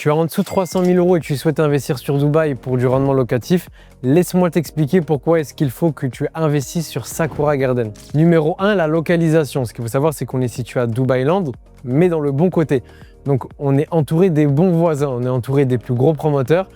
Tu es en dessous de 300 000 € et tu souhaites investir sur Dubaï pour du rendement locatif, laisse-moi t'expliquer pourquoi est-ce qu'il faut que tu investisses sur Sakura Garden. Numéro 1, la localisation. Ce qu'il faut savoir, c'est qu'on est situé à Dubai Land, mais dans le bon côté. Donc, on est entouré des bons voisins, on est entouré des plus gros promoteurs,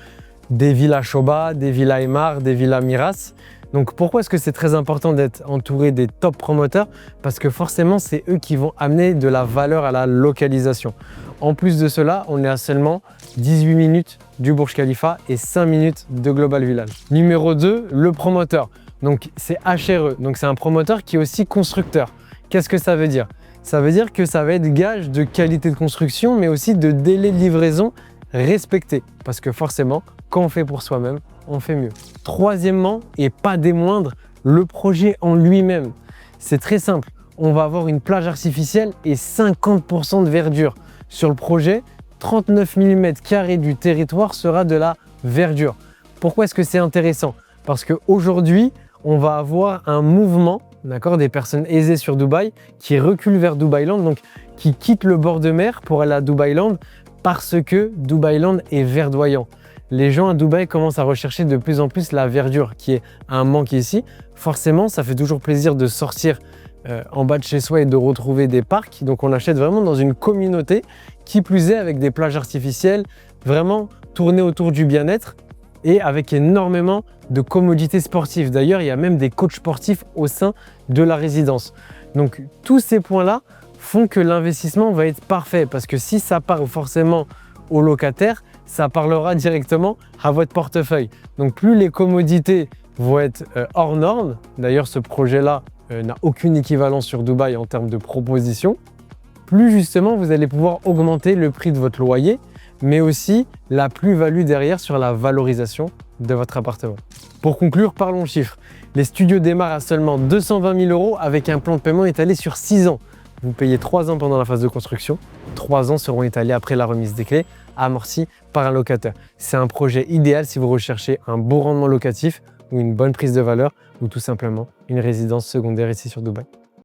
des villas Shoba, des villas Emar, des villas Miras. Donc, pourquoi est-ce que c'est très important d'être entouré des top promoteurs? Parce que forcément, c'est eux qui vont amener de la valeur à la localisation. En plus de cela, on est à seulement 18 minutes du Burj Khalifa et 5 minutes de Global Village. Numéro 2, le promoteur. Donc, c'est HRE. Donc, c'est un promoteur qui est aussi constructeur. Qu'est-ce que ça veut dire? Ça veut dire que ça va être gage de qualité de construction, mais aussi de délai de livraison respecté. Parce que forcément, quand on fait pour soi-même, on fait mieux. Troisièmement, et pas des moindres, le projet en lui-même. C'est très simple. On va avoir une plage artificielle et 50% de verdure. Sur le projet, 39 mm² du territoire sera de la verdure. Pourquoi est-ce que c'est intéressant? Parce qu'aujourd'hui, on va avoir un mouvement, d'accord, des personnes aisées sur Dubaï qui reculent vers Dubai Land, donc qui quittent le bord de mer pour aller à Dubai Land parce que Dubai Land est verdoyant. Les gens à Dubaï commencent à rechercher de plus en plus la verdure qui est un manque ici. Forcément, ça fait toujours plaisir de sortir en bas de chez soi et de retrouver des parcs. Donc on achète vraiment dans une communauté, qui plus est avec des plages artificielles, vraiment tournées autour du bien-être et avec énormément de commodités sportives. D'ailleurs, il y a même des coachs sportifs au sein de la résidence. Donc tous ces points-là font que l'investissement va être parfait parce que si ça part forcément aux locataires, ça parlera directement à votre portefeuille. Donc plus les commodités vont être hors normes, d'ailleurs ce projet-là n'a aucune équivalence sur Dubaï en termes de proposition, plus justement vous allez pouvoir augmenter le prix de votre loyer, mais aussi la plus-value derrière sur la valorisation de votre appartement. Pour conclure, parlons chiffres. Les studios démarrent à seulement 220 000 € avec un plan de paiement étalé sur 6 ans. Vous payez 3 ans pendant la phase de construction, 3 ans seront étalés après la remise des clés, amortis par un locataire. C'est un projet idéal si vous recherchez un beau rendement locatif ou une bonne prise de valeur ou tout simplement une résidence secondaire ici sur Dubaï.